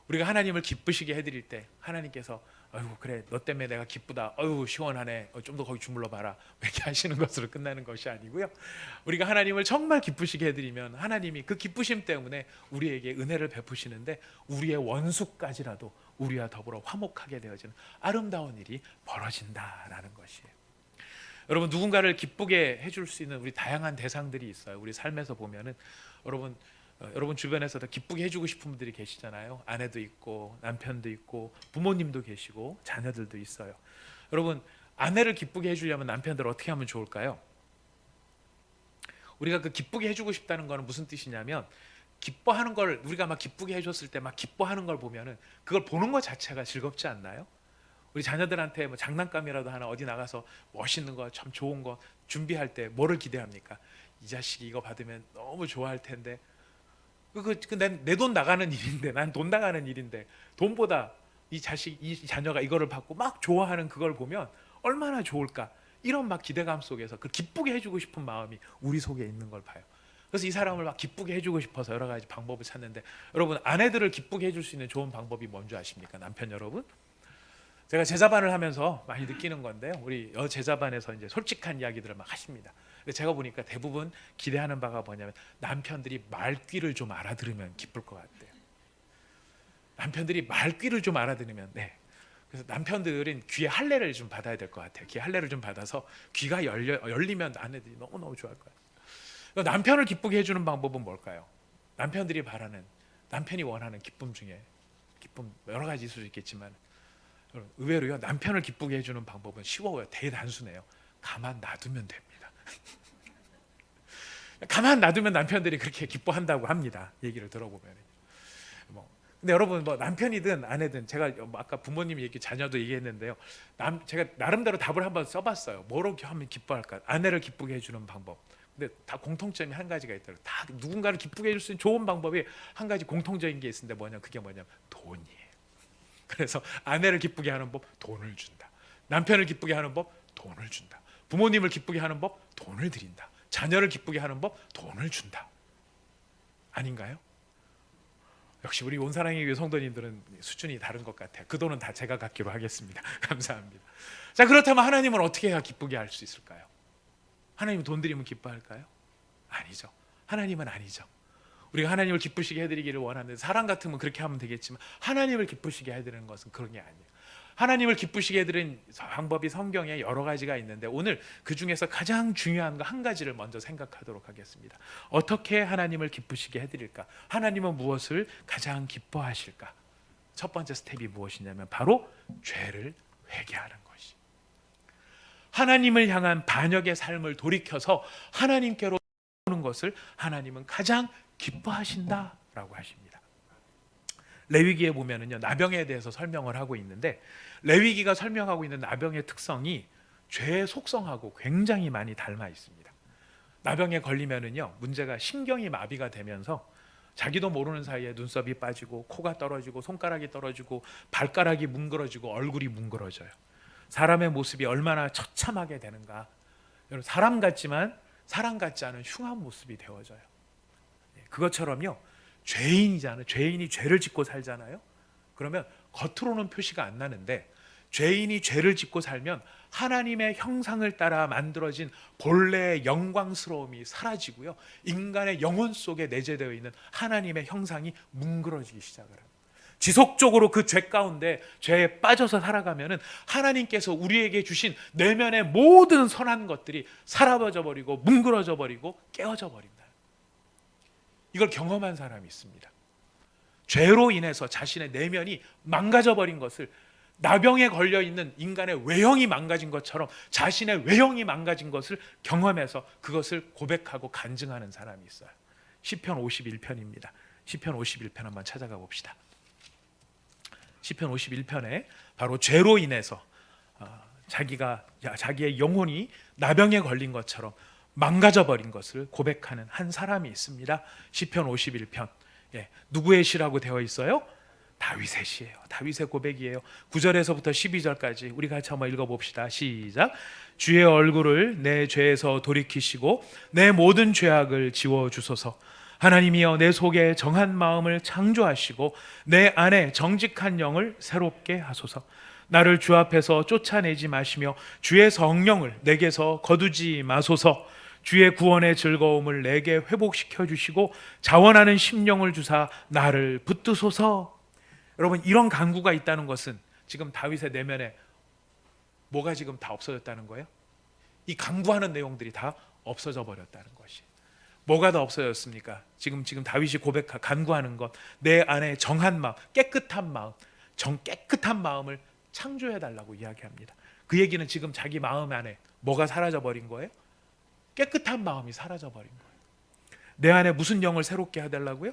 우리가 하나님을 기쁘시게 해드릴 때 하나님께서 아이고 그래 너 때문에 내가 기쁘다, 아이고 시원하네, 좀 더 거기 주물러 봐라, 이렇게 하시는 것으로 끝나는 것이 아니고요. 우리가 하나님을 정말 기쁘시게 해드리면 하나님이 그 기쁘심 때문에 우리에게 은혜를 베푸시는데 우리의 원수까지라도 우리와 더불어 화목하게 되어지는 아름다운 일이 벌어진다라는 것이에요. 여러분 누군가를 기쁘게 해줄 수 있는 우리 다양한 대상들이 있어요. 우리 삶에서 보면은 여러분 주변에서도 기쁘게 해주고 싶은 분들이 계시잖아요. 아내도 있고 남편도 있고 부모님도 계시고 자녀들도 있어요. 여러분 아내를 기쁘게 해주려면 남편들 어떻게 하면 좋을까요? 우리가 그 기쁘게 해주고 싶다는 거는 무슨 뜻이냐면, 기뻐하는 걸 우리가 막 기쁘게 해줬을 때 막 기뻐하는 걸 보면은 그걸 보는 것 자체가 즐겁지 않나요? 우리 자녀들한테 뭐 장난감이라도 하나 어디 나가서 멋있는 거 참 좋은 거 준비할 때 뭐를 기대합니까? 이 자식이 이거 받으면 너무 좋아할 텐데, 내 돈 나가는 일인데, 난 돈 나가는 일인데, 돈보다 이 자식, 이 자녀가 이거를 받고 막 좋아하는 그걸 보면 얼마나 좋을까, 이런 막 기대감 속에서 그 기쁘게 해주고 싶은 마음이 우리 속에 있는 걸 봐요. 그래서 이 사람을 막 기쁘게 해주고 싶어서 여러 가지 방법을 찾는데, 여러분, 아내들을 기쁘게 해줄 수 있는 좋은 방법이 뭔지 아십니까? 남편 여러분, 제가 제자반을 하면서 많이 느끼는 건데요, 우리 제자반에서 이제 솔직한 이야기들을 막 하십니다. 근데 제가 보니까 대부분 기대하는 바가 뭐냐면, 남편들이 말귀를 좀 알아들으면 기쁠 것 같대요. 남편들이 말귀를 좀 알아들으면, 네. 그래서 남편들은 귀에 할례를 좀 받아야 될 것 같아요. 귀에 할례를 좀 받아서 귀가 열리면 아내들이 너무너무 좋아할 거예요. 남편을 기쁘게 해주는 방법은 뭘까요? 남편들이 바라는, 남편이 원하는 기쁨 중에, 기쁨 여러 가지 있을 수 있겠지만, 의외로요, 남편을 기쁘게 해주는 방법은 쉬워요. 대단순해요. 가만 놔두면 됩니다. 가만 놔두면 남편들이 그렇게 기뻐한다고 합니다. 얘기를 들어보면. 근데 여러분, 뭐 남편이든 아내든, 제가 아까 부모님 얘기, 자녀도 얘기했는데요, 제가 나름대로 답을 한번 써봤어요. 뭐로 하면 기뻐할까? 아내를 기쁘게 해주는 방법. 근데 다 공통점이 한 가지가 있더라고요. 다 누군가를 기쁘게 해줄 수 있는 좋은 방법이 한 가지 공통적인 게 있는데, 그게 뭐냐면 돈이에요. 그래서 아내를 기쁘게 하는 법, 돈을 준다. 남편을 기쁘게 하는 법, 돈을 준다. 부모님을 기쁘게 하는 법, 돈을 드린다. 자녀를 기쁘게 하는 법, 돈을 준다. 아닌가요? 역시 우리 온사랑의 교회 성도님들은 수준이 다른 것 같아요. 그 돈은 다 제가 갖기로 하겠습니다. 감사합니다. 자, 그렇다면 하나님은 어떻게 해야 기쁘게 할 수 있을까요? 하나님은 돈 드리면 기뻐할까요? 아니죠. 하나님은 아니죠. 우리가 하나님을 기쁘시게 해드리기를 원하는데, 사람 같으면 그렇게 하면 되겠지만, 하나님을 기쁘시게 해드리는 것은 그런 게 아니에요. 하나님을 기쁘시게 해드리는 방법이 성경에 여러 가지가 있는데, 오늘 그 중에서 가장 중요한 거 한 가지를 먼저 생각하도록 하겠습니다. 어떻게 하나님을 기쁘시게 해드릴까? 하나님은 무엇을 가장 기뻐하실까? 첫 번째 스텝이 무엇이냐면 바로 죄를 회개하는 것이, 하나님을 향한 반역의 삶을 돌이켜서 하나님께로 오는 것을 하나님은 가장 기뻐하신다라고 하십니다. 레위기에 보면은요, 나병에 대해서 설명을 하고 있는데, 레위기가 설명하고 있는 나병의 특성이 죄의 속성하고 굉장히 많이 닮아 있습니다. 나병에 걸리면은요, 문제가 신경이 마비가 되면서 자기도 모르는 사이에 눈썹이 빠지고, 코가 떨어지고, 손가락이 떨어지고, 발가락이 뭉그러지고, 얼굴이 뭉그러져요. 사람의 모습이 얼마나 처참하게 되는가. 사람 같지만 사람 같지 않은 흉한 모습이 되어져요. 그것처럼요, 죄인이 죄를 짓고 살잖아요. 그러면 겉으로는 표시가 안 나는데, 죄인이 죄를 짓고 살면 하나님의 형상을 따라 만들어진 본래의 영광스러움이 사라지고요, 인간의 영혼 속에 내재되어 있는 하나님의 형상이 뭉그러지기 시작을 합니다. 지속적으로 그 죄 가운데, 죄에 빠져서 살아가면은 하나님께서 우리에게 주신 내면의 모든 선한 것들이 사라져 버리고, 뭉그러져 버리고, 깨어져 버린다. 이걸 경험한 사람이 있습니다. 죄로 인해서 자신의 내면이 망가져 버린 것을, 나병에 걸려 있는 인간의 외형이 망가진 것처럼 자신의 외형이 망가진 것을 경험해서 그것을 고백하고 간증하는 사람이 있어요. 시편 51편입니다. 시편 51편 한번 찾아가 봅시다. 시편 51편에 바로 죄로 인해서 자기의 영혼이 나병에 걸린 것처럼 망가져 버린 것을 고백하는 한 사람이 있습니다. 시편 51편. 누구의 시라고 되어 있어요? 다윗의 시예요. 다윗의 고백이에요. 9절에서부터 12절까지 우리 같이 한번 읽어봅시다. 시작. 주의 얼굴을 내 죄에서 돌이키시고 내 모든 죄악을 지워주소서. 하나님이여, 내 속에 정한 마음을 창조하시고 내 안에 정직한 영을 새롭게 하소서. 나를 주 앞에서 쫓아내지 마시며 주의 성령을 내게서 거두지 마소서. 주의 구원의 즐거움을 내게 회복시켜 주시고 자원하는 심령을 주사 나를 붙드소서. 여러분, 이런 간구가 있다는 것은 지금 다윗의 내면에 뭐가 지금 다 없어졌다는 거예요? 이 간구하는 내용들이 다 없어져 버렸다는 것이. 뭐가 다 없어졌습니까? 지금 다윗이 간구하는 것, 내 안에 정한 마음, 깨끗한 마음, 깨끗한 마음을 창조해 달라고 이야기합니다. 그 얘기는 지금 자기 마음 안에 뭐가 사라져 버린 거예요? 깨끗한 마음이 사라져 버린 거예요. 내 안에 무슨 영을 새롭게 해달라고요?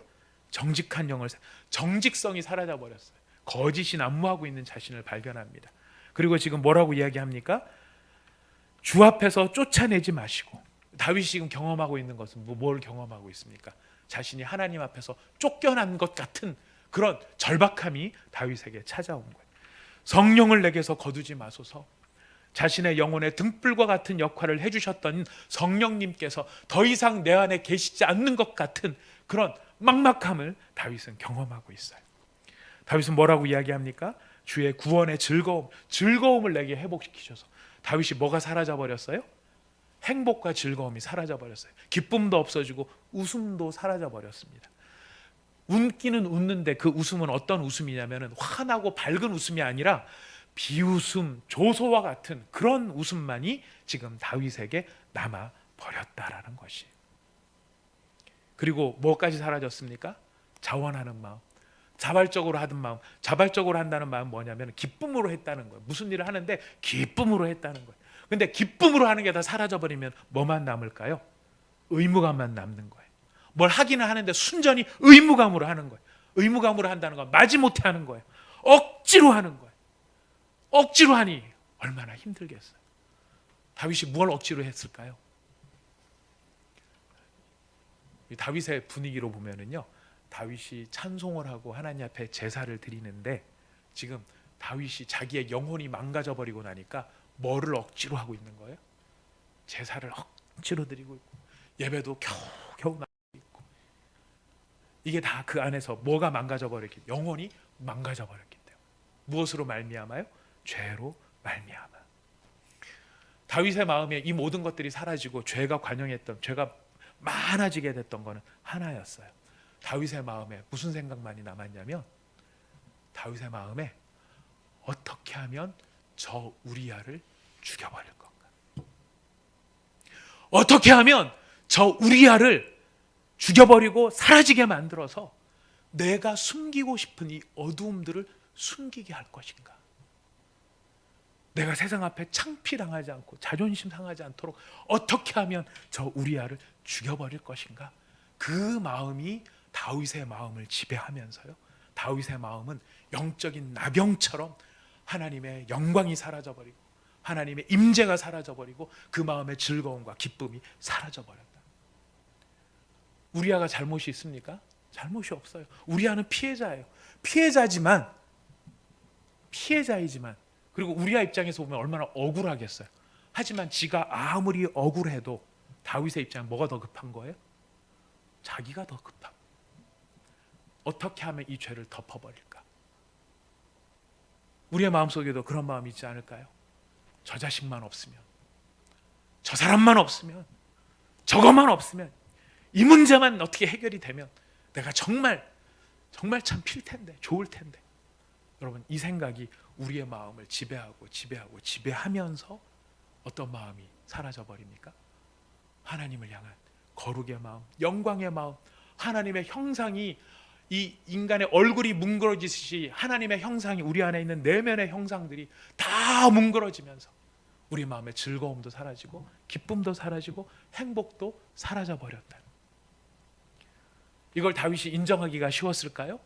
정직한 영을, 정직성이 사라져 버렸어요. 거짓이 난무하고 있는 자신을 발견합니다. 그리고 지금 뭐라고 이야기합니까? 주 앞에서 쫓아내지 마시고. 다윗이 지금 경험하고 있는 것은 뭘 경험하고 있습니까? 자신이 하나님 앞에서 쫓겨난 것 같은 그런 절박함이 다윗에게 찾아온 거예요. 성령을 내게서 거두지 마소서. 자신의 영혼의 등불과 같은 역할을 해주셨던 성령님께서 더 이상 내 안에 계시지 않는 것 같은 그런 막막함을 다윗은 경험하고 있어요. 다윗은 뭐라고 이야기합니까? 주의 구원의 즐거움을 내게 회복시키셔서. 다윗이 뭐가 사라져 버렸어요? 행복과 즐거움이 사라져 버렸어요. 기쁨도 없어지고 웃음도 사라져 버렸습니다. 웃기는 웃는데 그 웃음은 어떤 웃음이냐면 환하고 밝은 웃음이 아니라 비웃음, 조소와 같은 그런 웃음만이 지금 다윗에게 남아 버렸다라는 것이. 그리고 뭐까지 사라졌습니까? 자원하는 마음, 자발적으로 하던 마음. 자발적으로 한다는 마음은 뭐냐면 기쁨으로 했다는 거예요. 무슨 일을 하는데 기쁨으로 했다는 거예요. 근데 기쁨으로 하는 게 다 사라져 버리면 뭐만 남을까요? 의무감만 남는 거예요. 뭘 하기는 하는데 순전히 의무감으로 하는 거예요. 의무감으로 한다는 건 마지못해 하는 거예요. 억지로 하는 거예요. 억지로 하니 얼마나 힘들겠어요. 다윗이 뭘 억지로 했을까요? 다윗의 분위기로 보면은요, 다윗이 찬송을 하고 하나님 앞에 제사를 드리는데 지금 다윗이 자기의 영혼이 망가져 버리고 나니까 뭐를 억지로 하고 있는 거예요? 제사를 억지로 드리고 있고 예배도 겨우 나가고 있고. 이게 다 그 안에서 뭐가 망가져 버렸기, 영혼이 망가져 버렸기 때문에. 무엇으로 말미암아요? 죄로 말미암아. 다윗의 마음에 이 모든 것들이 사라지고 죄가 관영했던, 죄가 많아지게 됐던 것은 하나였어요. 다윗의 마음에 무슨 생각만이 남았냐면, 다윗의 마음에 어떻게 하면 저 우리야를 죽여버릴 건가? 어떻게 하면 저 우리야를 죽여버리고 사라지게 만들어서 내가 숨기고 싶은 이 어두움들을 숨기게 할 것인가? 내가 세상 앞에 창피당하지 않고 자존심 상하지 않도록 어떻게 하면 저 우리야를 죽여버릴 것인가? 그 마음이 다윗의 마음을 지배하면서요, 다윗의 마음은 영적인 나병처럼 하나님의 영광이 사라져버리고 하나님의 임재가 사라져버리고 그 마음의 즐거움과 기쁨이 사라져버렸다. 우리야가 잘못이 있습니까? 잘못이 없어요. 우리야는 피해자예요. 피해자이지만 그리고 우리야 입장에서 보면 얼마나 억울하겠어요. 하지만 지가 아무리 억울해도 다윗의 입장은 뭐가 더 급한 거예요? 자기가 더 급함. 어떻게 하면 이 죄를 덮어버릴까? 우리의 마음속에도 그런 마음이 있지 않을까요? 저 자식만 없으면, 저 사람만 없으면, 저것만 없으면, 이 문제만 어떻게 해결이 되면 내가 정말 참 필 텐데, 좋을 텐데. 여러분, 이 생각이 우리의 마음을 지배하면서 어떤 마음이 사라져 버립니까? 하나님을 향한 거룩의 마음, 영광의 마음, 하나님의 형상이, 이 인간의 얼굴이 뭉그러지듯이 하나님의 형상이, 우리 안에 있는 내면의 형상들이 다 뭉그러지면서 우리 마음의 즐거움도 사라지고 기쁨도 사라지고 행복도 사라져 버렸다. 이걸 다윗이 인정하기가 쉬웠을까요?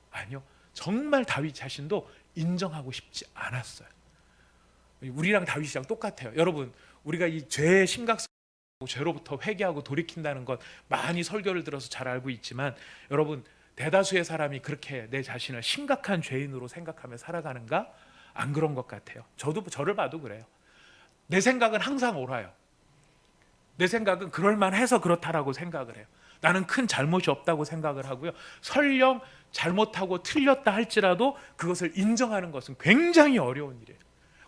아니요. 정말 다윗 자신도 인정하고 싶지 않았어요. 우리랑 다윗이랑 똑같아요. 여러분, 우리가 이 죄의 심각성, 죄로부터 회개하고 돌이킨다는 것 많이 설교를 들어서 잘 알고 있지만, 여러분, 대다수의 사람이 그렇게 내 자신을 심각한 죄인으로 생각하며 살아가는가? 안 그런 것 같아요. 저도 저를 봐도 그래요. 내 생각은 항상 옳아요. 내 생각은 그럴만해서 그렇다라고 생각을 해요. 나는 큰 잘못이 없다고 생각을 하고요. 설령 잘못하고 틀렸다 할지라도 그것을 인정하는 것은 굉장히 어려운 일이에요.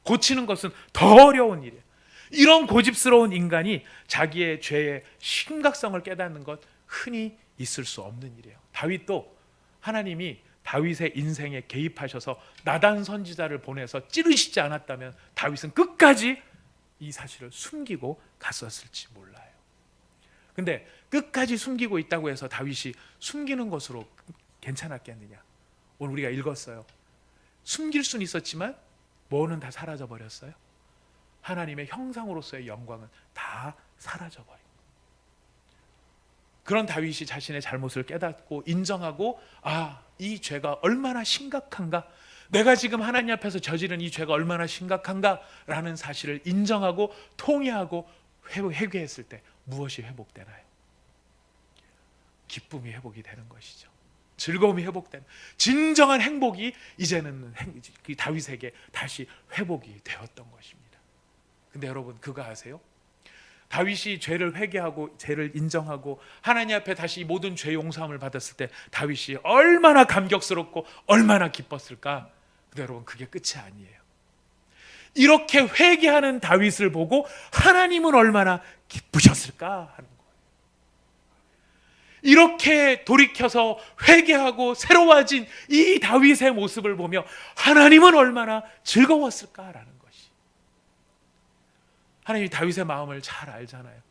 고치는 것은 더 어려운 일이에요. 이런 고집스러운 인간이 자기의 죄의 심각성을 깨닫는 것 흔히 있을 수 없는 일이에요. 다윗도 하나님이 다윗의 인생에 개입하셔서 나단 선지자를 보내서 찌르시지 않았다면 다윗은 끝까지 이 사실을 숨기고 갔었을지 몰라요. 근데 끝까지 숨기고 있다고 해서 다윗이 숨기는 것으로 괜찮았겠느냐? 오늘 우리가 읽었어요. 숨길 수는 있었지만 뭐는 다 사라져 버렸어요. 하나님의 형상으로서의 영광은 다 사라져버린 거예요. 그런 다윗이 자신의 잘못을 깨닫고 인정하고, 이 죄가 얼마나 심각한가, 내가 지금 하나님 앞에서 저지른 이 죄가 얼마나 심각한가 라는 사실을 인정하고 통회하고 회개했을 때 무엇이 회복되나요? 기쁨이 회복이 되는 것이죠. 즐거움이 회복되는, 진정한 행복이 이제는 다윗에게 다시 회복이 되었던 것입니다. 근데 여러분, 그거 아세요? 다윗이 죄를 회개하고 죄를 인정하고 하나님 앞에 다시 모든 죄 용서함을 받았을 때 다윗이 얼마나 감격스럽고 얼마나 기뻤을까? 근데 여러분, 그게 끝이 아니에요. 이렇게 회개하는 다윗을 보고 하나님은 얼마나 기쁘셨을까 하는 거예요. 이렇게 돌이켜서 회개하고 새로워진 이 다윗의 모습을 보며 하나님은 얼마나 즐거웠을까라는 것이. 하나님이 다윗의 마음을 잘 알잖아요.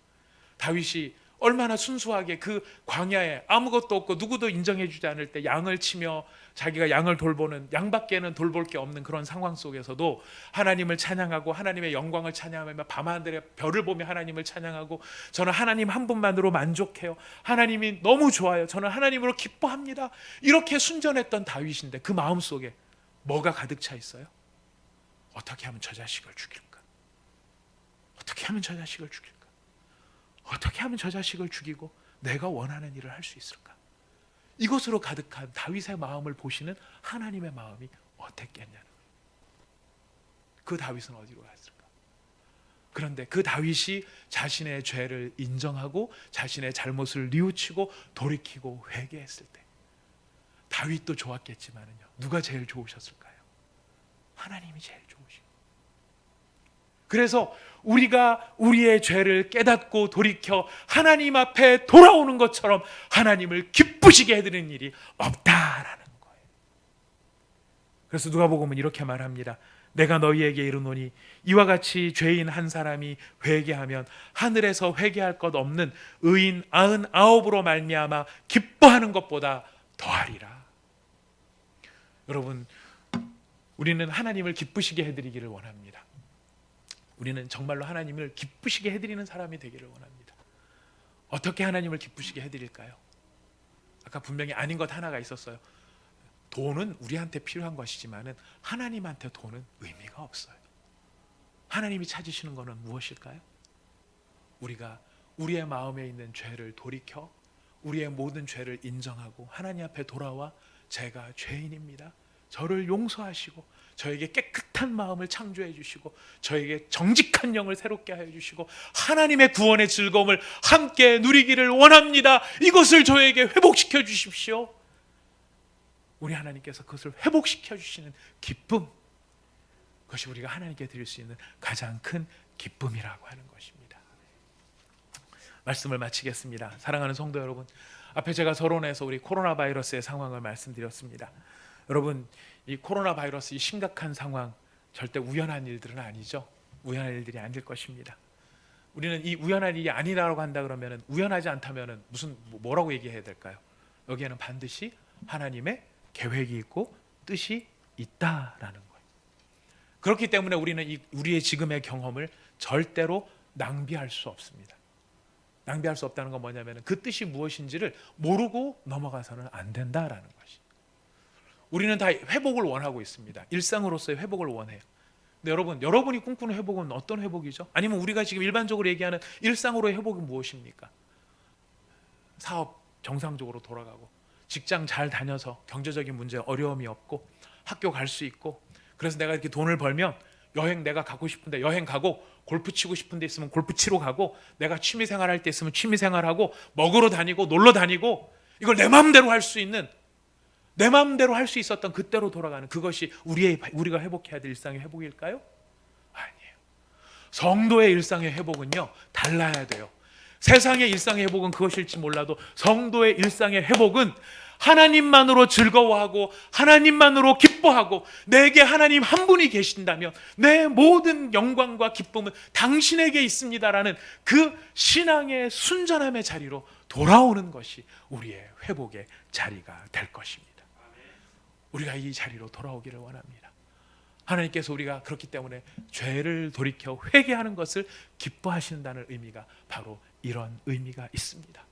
다윗이 얼마나 순수하게 그 광야에 아무것도 없고 누구도 인정해주지 않을 때 양을 치며 자기가 양을 돌보는, 양밖에는 돌볼 게 없는 그런 상황 속에서도 하나님을 찬양하고 하나님의 영광을 찬양하며 밤하늘의 별을 보며 하나님을 찬양하고, 저는 하나님 한 분만으로 만족해요, 하나님이 너무 좋아요, 저는 하나님으로 기뻐합니다, 이렇게 순전했던 다윗인데 그 마음속에 뭐가 가득 차 있어요? 어떻게 하면 저 자식을 죽일까? 어떻게 하면 저 자식을 죽일까? 어떻게 하면 저 자식을 죽이고 내가 원하는 일을 할 수 있을까? 이것으로 가득한 다윗의 마음을 보시는 하나님의 마음이 어땠겠냐는 거예요. 그 다윗은 어디로 갔을까? 그런데 그 다윗이 자신의 죄를 인정하고 자신의 잘못을 뉘우치고 돌이키고 회개했을 때 다윗도 좋았겠지만요, 누가 제일 좋으셨을까요? 하나님이 제일 좋으시고. 그래서 우리가 우리의 죄를 깨닫고 돌이켜 하나님 앞에 돌아오는 것처럼 하나님을 기쁘시게 해드리는 일이 없다라는 거예요. 그래서 누가복음은 이렇게 말합니다. 내가 너희에게 이르노니 이와 같이 죄인 한 사람이 회개하면 하늘에서 회개할 것 없는 의인 99으로 말미암아 기뻐하는 것보다 더하리라. 여러분, 우리는 하나님을 기쁘시게 해드리기를 원합니다. 우리는 정말로 하나님을 기쁘시게 해드리는 사람이 되기를 원합니다. 어떻게 하나님을 기쁘시게 해드릴까요? 아까 분명히 아닌 것 하나가 있었어요. 돈은 우리한테 필요한 것이지만 하나님한테 돈은 의미가 없어요. 하나님이 찾으시는 것은 무엇일까요? 우리가 우리의 마음에 있는 죄를 돌이켜 우리의 모든 죄를 인정하고 하나님 앞에 돌아와 제가 죄인입니다, 저를 용서하시고 저에게 깨끗한 마음을 창조해 주시고 저에게 정직한 영을 새롭게 하여 주시고 하나님의 구원의 즐거움을 함께 누리기를 원합니다, 이것을 저에게 회복시켜 주십시오. 우리 하나님께서 그것을 회복시켜 주시는 기쁨, 그것이 우리가 하나님께 드릴 수 있는 가장 큰 기쁨이라고 하는 것입니다. 말씀을 마치겠습니다. 사랑하는 성도 여러분, 앞에 제가 서론에서 우리 코로나 바이러스의 상황을 말씀드렸습니다. 여러분, 이 코로나 바이러스 이 심각한 상황 절대 우연한 일들은 아니죠. 우연한 일들이 아닐 것입니다. 우리는 이 우연한 일이 아니라고 한다 그러면, 우연하지 않다면 무슨 뭐라고 얘기해야 될까요? 여기에는 반드시 하나님의 계획이 있고 뜻이 있다라는 거예요. 그렇기 때문에 우리는 우리의 지금의 경험을 절대로 낭비할 수 없습니다. 낭비할 수 없다는 건 뭐냐면 그 뜻이 무엇인지를 모르고 넘어가서는 안 된다라는 것이. 우리는 다 회복을 원하고 있습니다. 일상으로서의 회복을 원해요. 근데 여러분이 꿈꾸는 회복은 어떤 회복이죠? 아니면 우리가 지금 일반적으로 얘기하는 일상으로의 회복은 무엇입니까? 사업 정상적으로 돌아가고, 직장 잘 다녀서 경제적인 문제 어려움이 없고, 학교 갈 수 있고, 그래서 내가 이렇게 돈을 벌면 여행 내가 가고 싶은데 여행 가고, 골프 치고 싶은 데 있으면 골프 치러 가고, 내가 취미 생활할 때 있으면 취미 생활하고, 먹으러 다니고 놀러 다니고, 이걸 내 마음대로 할 수 있는, 내 마음대로 할 수 있었던 그때로 돌아가는 그것이 우리가 회복해야 될 일상의 회복일까요? 아니에요. 성도의 일상의 회복은요, 달라야 돼요. 세상의 일상의 회복은 그것일지 몰라도 성도의 일상의 회복은 하나님만으로 즐거워하고 하나님만으로 기뻐하고, 내게 하나님 한 분이 계신다면 내 모든 영광과 기쁨은 당신에게 있습니다라는 그 신앙의 순전함의 자리로 돌아오는 것이 우리의 회복의 자리가 될 것입니다. 우리가 이 자리로 돌아오기를 원합니다. 하나님께서 우리가 그렇기 때문에 죄를 돌이켜 회개하는 것을 기뻐하신다는 의미가 바로 이런 의미가 있습니다.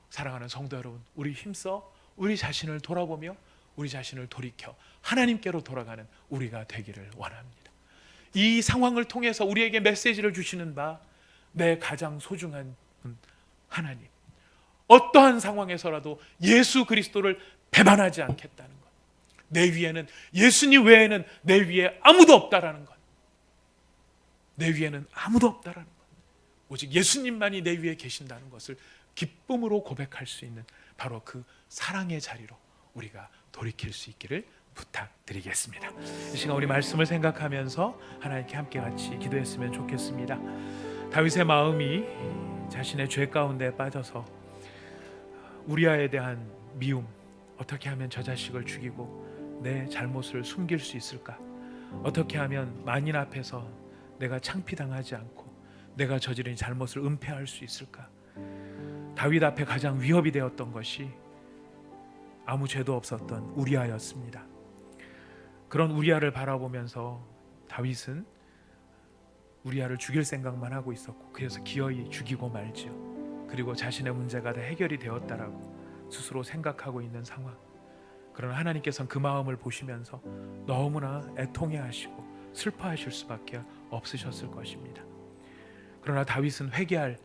사랑하는 성도 여러분, 우리 힘써 우리 자신을 돌아보며 우리 자신을 돌이켜 하나님께로 돌아가는 우리가 되기를 원합니다. 이 상황을 통해서 우리에게 메시지를 주시는 바, 내 가장 소중한 분 하나님, 어떠한 상황에서라도 예수 그리스도를 배반하지 않겠다는 것, 내 위에는 예수님 외에는 내 위에 아무도 없다라는 것, 내 위에는 아무도 없다라는 것, 오직 예수님만이 내 위에 계신다는 것을 기쁨으로 고백할 수 있는 바로 그 사랑의 자리로 우리가 돌이킬 수 있기를 부탁드리겠습니다. 이 시간 우리 말씀을 생각하면서 하나님께 함께 같이 기도했으면 좋겠습니다. 다윗의 마음이 자신의 죄 가운데 빠져서 우리아에 대한 미움, 어떻게 하면 저 자식을 죽이고 내 잘못을 숨길 수 있을까? 어떻게 하면 만인 앞에서 내가 창피당하지 않고 내가 저지른 잘못을 은폐할 수 있을까? 다윗 앞에 가장 위협이 되었던 것이 아무 죄도 없었던 우리아였습니다. 그런 우리아를 바라보면서 다윗은 우리아를 죽일 생각만 하고 있었고, 그래서 기어이 죽이고 말지요. 그리고 자신의 문제가 다 해결이 되었다라고 스스로 생각하고 있는 상황. 그러나 하나님께서는 그 마음을 보시면서 너무나 애통해하시고 슬퍼하실 수밖에 없으셨을 것입니다. 그러나 다윗은 회개할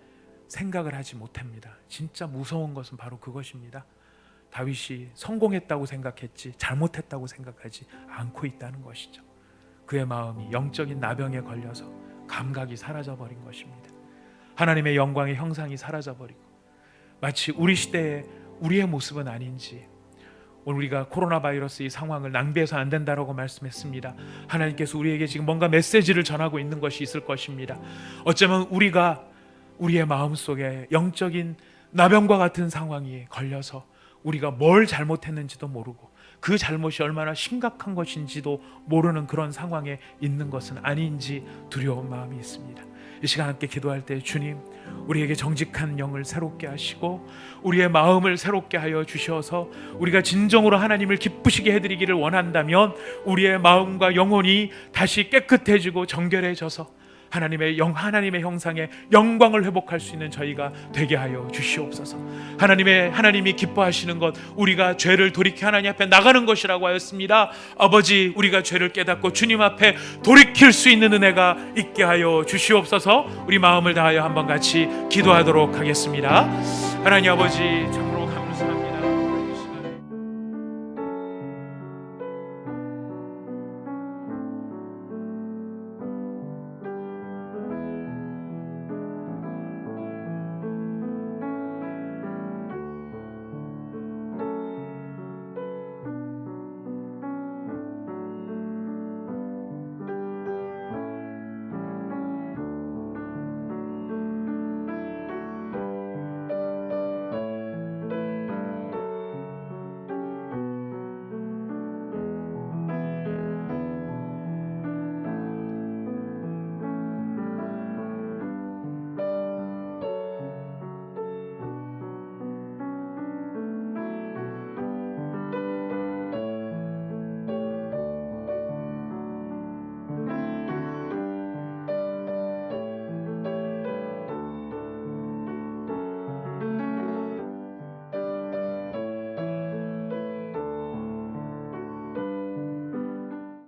생각을 하지 못합니다. 진짜 무서운 것은 바로 그것입니다. 다윗이 성공했다고 생각했지 잘못했다고 생각하지 않고 있다는 것이죠. 그의 마음이 영적인 나병에 걸려서 감각이 사라져버린 것입니다. 하나님의 영광의 형상이 사라져버리고 마치 우리 시대의 우리의 모습은 아닌지, 오늘 우리가 코로나 바이러스 이 상황을 낭비해서 안 된다라고 말씀했습니다. 하나님께서 우리에게 지금 뭔가 메시지를 전하고 있는 것이 있을 것입니다. 어쩌면 우리가 우리의 마음속에 영적인 나병과 같은 상황이 걸려서 우리가 뭘 잘못했는지도 모르고 그 잘못이 얼마나 심각한 것인지도 모르는 그런 상황에 있는 것은 아닌지 두려운 마음이 있습니다. 이 시간 함께 기도할 때 주님, 우리에게 정직한 영을 새롭게 하시고 우리의 마음을 새롭게 하여 주셔서 우리가 진정으로 하나님을 기쁘시게 해드리기를 원한다면 우리의 마음과 영혼이 다시 깨끗해지고 정결해져서 하나님의 형상의 영광을 회복할 수 있는 저희가 되게 하여 주시옵소서. 하나님이 기뻐하시는 것, 우리가 죄를 돌이켜 하나님 앞에 나가는 것이라고 하였습니다. 아버지, 우리가 죄를 깨닫고 주님 앞에 돌이킬 수 있는 은혜가 있게 하여 주시옵소서. 우리 마음을 다하여 한번 같이 기도하도록 하겠습니다. 하나님 아버지,